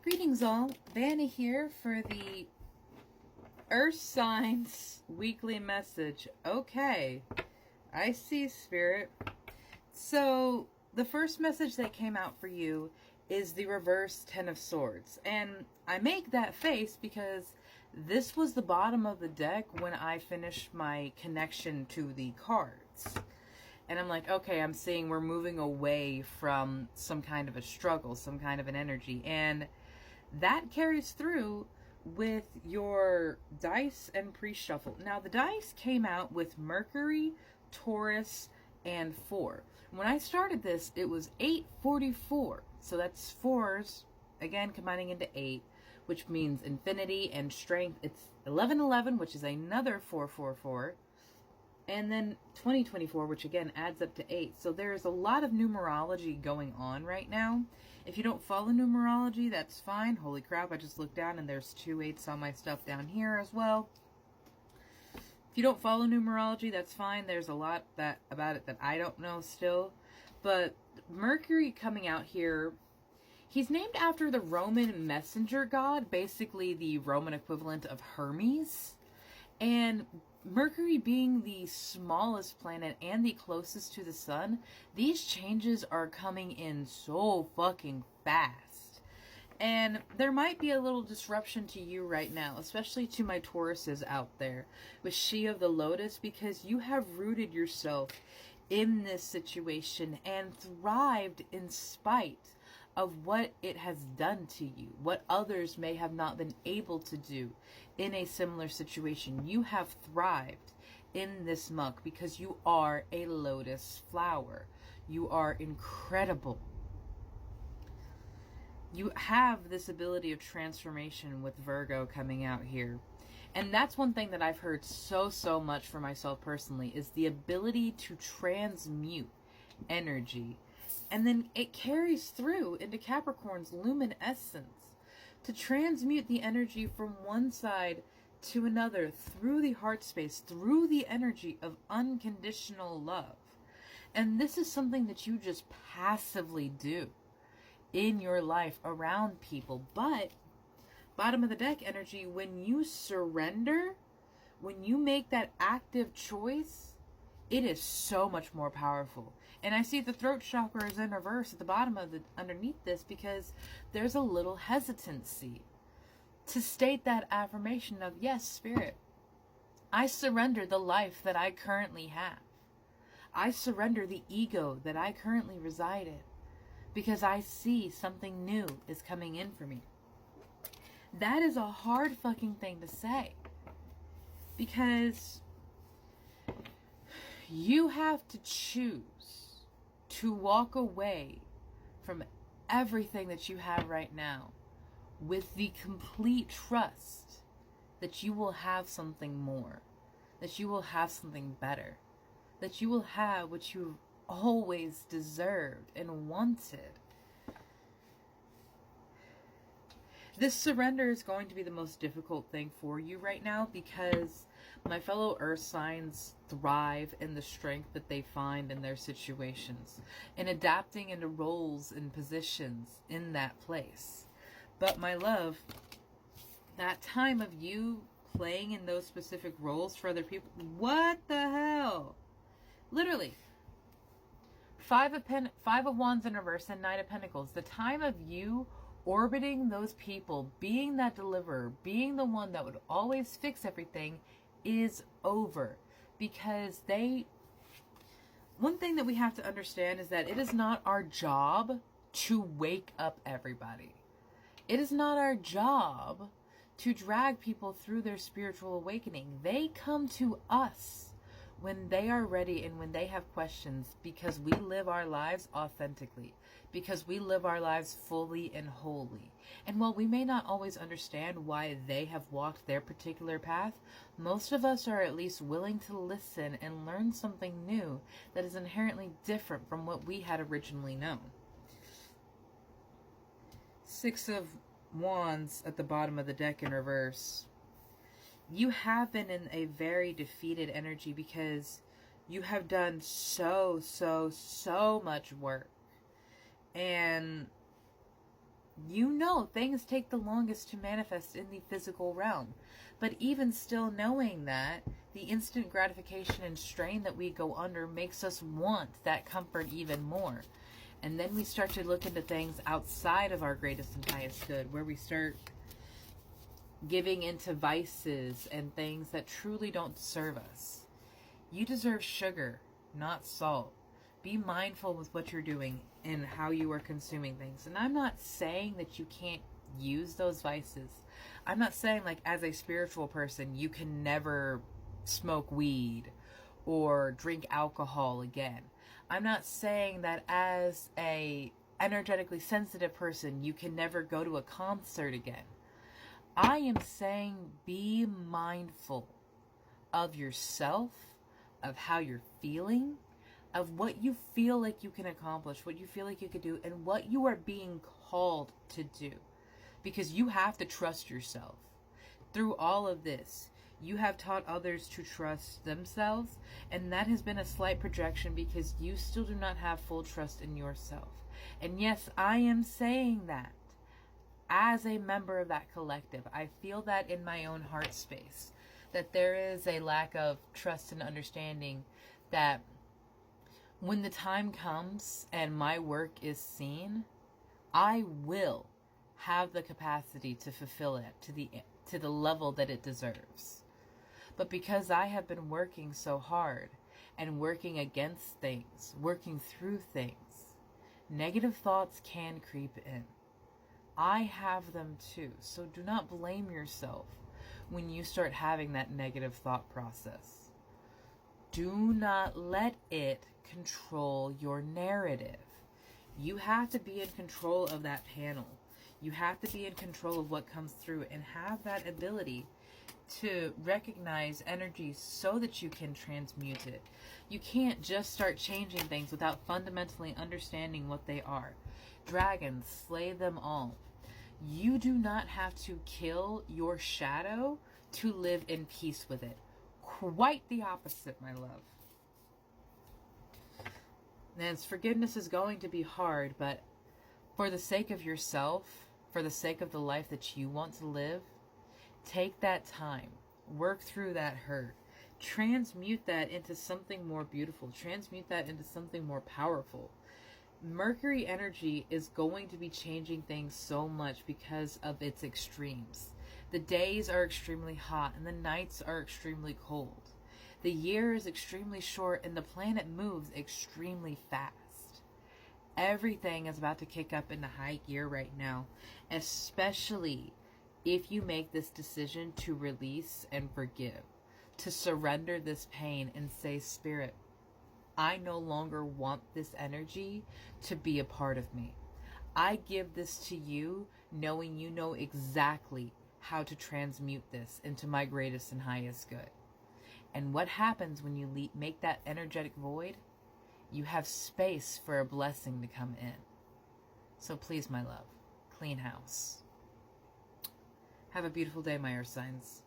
Greetings all, Vanna here for the Earth Signs weekly message. Okay, I see, Spirit. So, the first message that came out for you is the reverse Ten of Swords. And I make that face because this was the bottom of the deck when I finished my connection to the cards. And I'm like, okay, I'm seeing we're moving away from some kind of a struggle, some kind of an energy. And that carries through with your dice and pre-shuffle. Now, the dice came out with Mercury, Taurus, and 4. When I started this, it was 844. So that's 4s, again, combining into 8, which means infinity and strength. It's 1111, which is another 444. And then 2024, which again adds up to 8. So there's a lot of numerology going on right now. If you don't follow numerology, that's fine. Holy crap, I just looked down and there's 2 8s on my stuff down here as well. If you don't follow numerology, that's fine. There's a lot about it that I don't know still. But Mercury coming out here, he's named after the Roman messenger god, basically the Roman equivalent of Hermes. And Mercury being the smallest planet and the closest to the sun, these changes are coming in so fucking fast. And there might be a little disruption to you right now, especially to my Tauruses out there with She of the Lotus, because you have rooted yourself in this situation and thrived in spite of what it has done to you, what others may have not been able to do in a similar situation. You have thrived in this muck because you are a lotus flower. You are incredible. You have this ability of transformation with Virgo coming out here. And that's one thing that I've heard so much for myself personally, is the ability to transmute energy. And then it carries through into Capricorn's luminescence to transmute the energy from one side to another through the heart space, through the energy of unconditional love. And this is something that you just passively do in your life around people. But bottom of the deck energy, when you surrender, when you make that active choice, it is so much more powerful. And I see the throat chakra is in reverse at the bottom of the, underneath this, because there's a little hesitancy to state that affirmation of, yes, Spirit, I surrender the life that I currently have. I surrender the ego that I currently reside in, because I see something new is coming in for me. That is a hard fucking thing to say, because you have to choose to walk away from everything that you have right now with the complete trust that you will have something more, that you will have something better, that you will have what you've always deserved and wanted. This surrender is going to be the most difficult thing for you right now, because my fellow earth signs thrive in the strength that they find in their situations and adapting into roles and positions in that place. But my love, that time of you playing in those specific roles for other people, what the hell? Literally. Five of Wands in reverse and Knight of Pentacles. The time of you orbiting those people, being that deliverer, being the one that would always fix everything, is over. Because one thing that we have to understand is that it is not our job to wake up everybody. It is not our job to drag people through their spiritual awakening. They come to us when they are ready and when they have questions, because we live our lives authentically, because we live our lives fully and wholly. And while we may not always understand why they have walked their particular path, most of us are at least willing to listen and learn something new that is inherently different from what we had originally known. 6 of Wands at the bottom of the deck in reverse. You have been in a very defeated energy because you have done so much work. And You know things take the longest to manifest in the physical realm. But even still knowing that, the instant gratification and strain that we go under makes us want that comfort even more. And then we start to look into things outside of our greatest and highest good, where we start giving into vices and things that truly don't serve us. You deserve sugar, not salt. Be mindful with what you're doing and how you are consuming things. And I'm not saying that you can't use those vices. I'm not saying, like, as a spiritual person, you can never smoke weed or drink alcohol again. I'm not saying that as a energetically sensitive person, you can never go to a concert again. I am saying be mindful of yourself, of how you're feeling, of what you feel like you can accomplish, what you feel like you could do, and what you are being called to do. Because you have to trust yourself. Through all of this, you have taught others to trust themselves, and that has been a slight projection because you still do not have full trust in yourself. And yes, I am saying that as a member of that collective. I feel that in my own heart space, that there is a lack of trust and understanding that when the time comes and my work is seen, I will have the capacity to fulfill it to the level that it deserves. But because I have been working so hard and working against things, working through things, negative thoughts can creep in. I have them too, so do not blame yourself when you start having that negative thought process. Do not let it control your narrative. You have to be in control of that panel. You have to be in control of what comes through and have that ability to recognize energy so that you can transmute it. You can't just start changing things without fundamentally understanding what they are. Dragons, slay them all. You do not have to kill your shadow to live in peace with it. Quite the opposite, my love. And forgiveness is going to be hard, but for the sake of yourself, for the sake of the life that you want to live, take that time. Work through that hurt. Transmute that into something more beautiful. Transmute that into something more powerful. Mercury energy is going to be changing things so much because of its extremes. The days are extremely hot and the nights are extremely cold. The year is extremely short and the planet moves extremely fast. Everything is about to kick up into high gear right now, especially if you make this decision to release and forgive, to surrender this pain and say, Spirit, I no longer want this energy to be a part of me. I give this to you, knowing you know exactly how to transmute this into my greatest and highest good. And what happens when you make that energetic void? You have space for a blessing to come in. So please, my love, clean house. Have a beautiful day, my earth signs.